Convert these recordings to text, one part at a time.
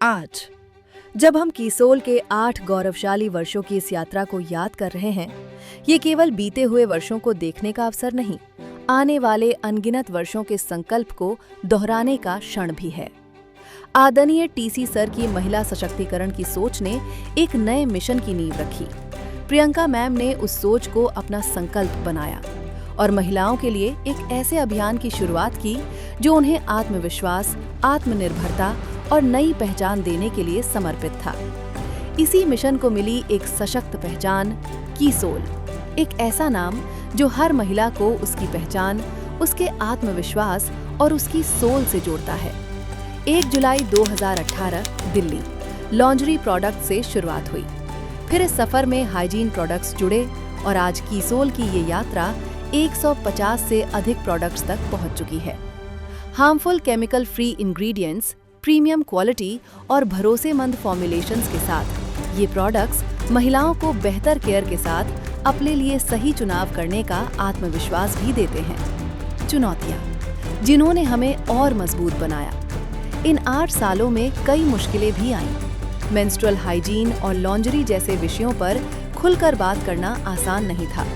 आज जब हम कीसोल के 8 गौरवशाली वर्षों की इस यात्रा को याद कर रहे हैं, ये केवल बीते हुए वर्षों को देखने का अवसर नहीं, आने वाले अनगिनत वर्षों के संकल्प को दोहराने का क्षण भी है। आदरणीय टीसी सर की महिला सशक्तिकरण की सोच ने एक नए मिशन की नींव रखी। प्रियंका मैम ने उस सोच को अपना संकल्प बनाया और महिलाओं के लिए एक ऐसे अभियान की शुरुआत की जो उन्हें आत्मविश्वास, आत्मनिर्भरता और नई पहचान देने के लिए समर्पित था। इसी मिशन को मिली एक सशक्त पहचान, कीसोल, एक ऐसा नाम जो हर महिला को उसकी पहचान, उसके आत्मविश्वास और उसकी सोल से जोड़ता है। 1 जुलाई 2018 दिल्ली लॉन्जरी प्रोडक्ट से शुरुआत हुई। फिर इस सफर में हाइजीन प्रोडक्ट्स जुड़े और आज कीसोल की ये यात्रा 150 से अधिक प्रोडक्ट्स तक पहुंच चुकी है। Harmful chemical free ingredients, premium quality और भरोसेमंद फॉर्मुलेशंस के साथ ये प्रोडक्ट्स महिलाओं को बेहतर केयर के साथ अपने लिए सही चुनाव करने का आत्मविश्वास भी देते हैं। चुनौतियाँ जिन्होंने हमें और मजबूत बनाया। इन 8 सालों में कई मुश्किलें भी आईं। मेंस्ट्रुअल हाइजीन और लॉन्जरी जैसे विषयों पर खुलकर बात करना आसान नहीं था,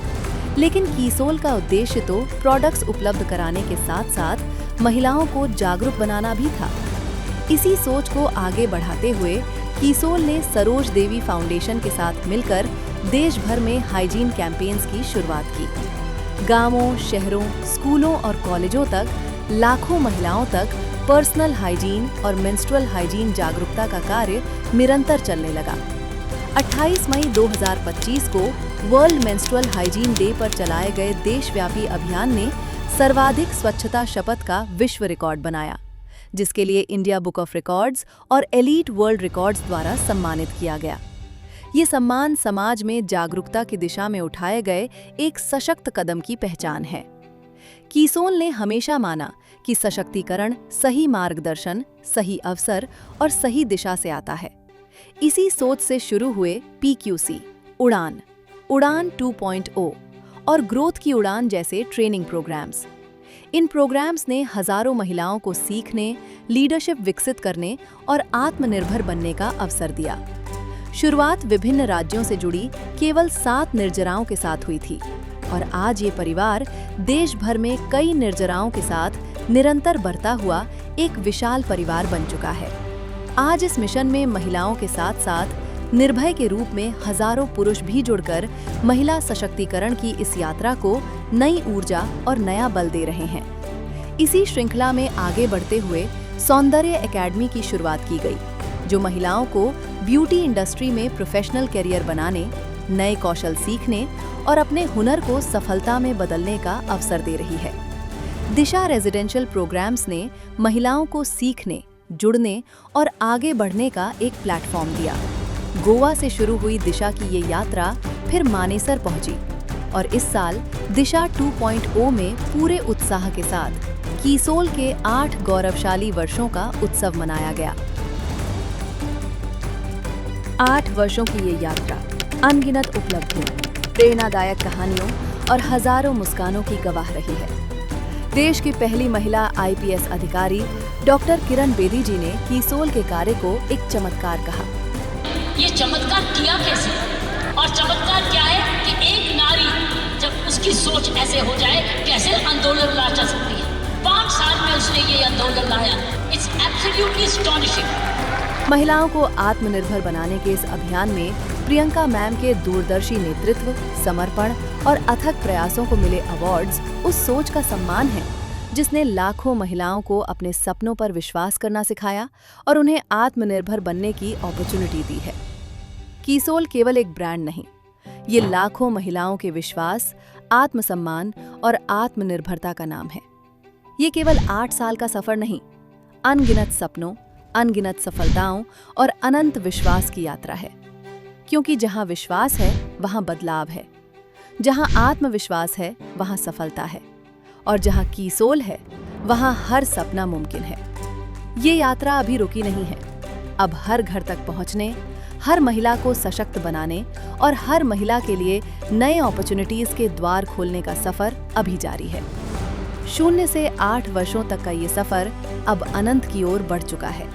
लेकिन कीसोल का उद्देश्य तो प्रोडक्ट्स उपलब्ध कराने के साथ साथ महिलाओं को जागरूक बनाना भी था। इसी सोच को आगे बढ़ाते हुए कीसोल ने सरोज देवी फाउंडेशन के साथ मिलकर देश भर में हाइजीन कैंपेन्स की शुरुआत की। गांवों, शहरों, स्कूलों और कॉलेजों तक लाखों महिलाओं तक पर्सनल हाइजीन और मेंस्ट्रुअल हाइजीन जागरूकता का कार्य निरंतर चलने लगा। 28 मई 2025 को वर्ल्ड मेंस्ट्रुअल हाइजीन डे पर चलाए गए देशव्यापी अभियान ने सर्वाधिक स्वच्छता शपथ का विश्व रिकॉर्ड बनाया, जिसके लिए इंडिया बुक ऑफ रिकॉर्ड्स और एलीट वर्ल्ड रिकॉर्ड्स द्वारा सम्मानित किया गया। ये सम्मान समाज में जागरूकता की दिशा में उठाए गए एक सशक्त कदम की पहचान है। कीसोल ने हमेशा माना कि सशक्तिकरण सही मार्गदर्शन, सही अवसर और सही दिशा से आता है। इसी सोच से शुरू हुए PQC, उड़ान, उड़ान 2.0 और ग्रोथ की उड़ान जैसे ट्रेनिंग प्रोग्राम्स। इन प्रोग्राम्स ने हजारों महिलाओं को सीखने, लीडरशिप विकसित करने और आत्मनिर्भर बनने का अवसर दिया। शुरुआत विभिन्न राज्यों से जुड़ी केवल 7 निर्जराओं के साथ हुई थी और आज ये परिवार देश भर में कई निर्जराओं के साथ निरंतर बढ़ता हुआ एक विशाल परिवार बन चुका है। आज इस मिशन में महिलाओं के साथ साथ निर्भय के रूप में हजारों पुरुष भी जुड़कर महिला सशक्तिकरण की इस यात्रा को नई ऊर्जा और नया बल दे रहे हैं। इसी श्रृंखला में आगे बढ़ते हुए सौंदर्य एकेडमी की शुरुआत की गई, जो महिलाओं को ब्यूटी इंडस्ट्री में प्रोफेशनल करियर बनाने, नए कौशल सीखने और अपने हुनर को सफलता में बदलने का अवसर दे रही है। दिशा रेजिडेंशियल प्रोग्राम्स ने महिलाओं को सीखने, जुड़ने और आगे बढ़ने का एक प्लेटफॉर्म दिया। गोवा से शुरू हुई दिशा की ये यात्रा फिर मानेसर पहुंची और इस साल दिशा 2.0 में पूरे उत्साह के साथ कीसोल के 8 गौरवशाली वर्षों का उत्सव मनाया गया। 8 वर्षों की ये यात्रा अनगिनत उपलब्धियों, प्रेरणादायक कहानियों और हजारों मुस्कानों की गवाह रही है। देश की पहली महिला IPS अधिकारी डॉक्टर किरण बेदी जी ने कीसोल के कार्य को एक चमत्कार कहा। ये चमत्कार किया कैसे? और चमत्कार क्या है कि एक नारी जब उसकी सोच ऐसे हो जाए, कैसे आंदोलन ला जा सकती है। 5 साल में उसने ये आंदोलन लाया। It's absolutely astonishing. महिलाओं को आत्मनिर्भर बनाने के इस अभियान में प्रियंका मैम के दूरदर्शी नेतृत्व, समर्पण और अथक प्रयासों को मिले अवार्ड्स उस सोच का सम्मान है जिसने लाखों महिलाओं को अपने सपनों पर विश्वास करना सिखाया और उन्हें आत्मनिर्भर बनने की अपॉर्चुनिटी दी है। कीसोल केवल एक ब्रांड नहीं, ये लाखों महिलाओं के विश्वास, आत्मसम्मान और आत्मनिर्भरता का नाम है। ये केवल 8 साल का सफर नहीं, अनगिनत सपनों, अनगिनत सफलताओं और अनंत विश्वास की यात्रा है। क्योंकि जहां विश्वास है वहां बदलाव है, जहां आत्मविश्वास है वहां सफलता है और जहां कीसोल है वहां हर सपना मुमकिन है। ये यात्रा अभी रुकी नहीं है। अब हर घर तक पहुंचने, हर महिला को सशक्त बनाने और हर महिला के लिए नए अपॉर्चुनिटीज के द्वार खोलने का सफर अभी जारी है। 0 से 8 वर्षों तक का ये सफर अब अनंत की ओर बढ़ चुका है।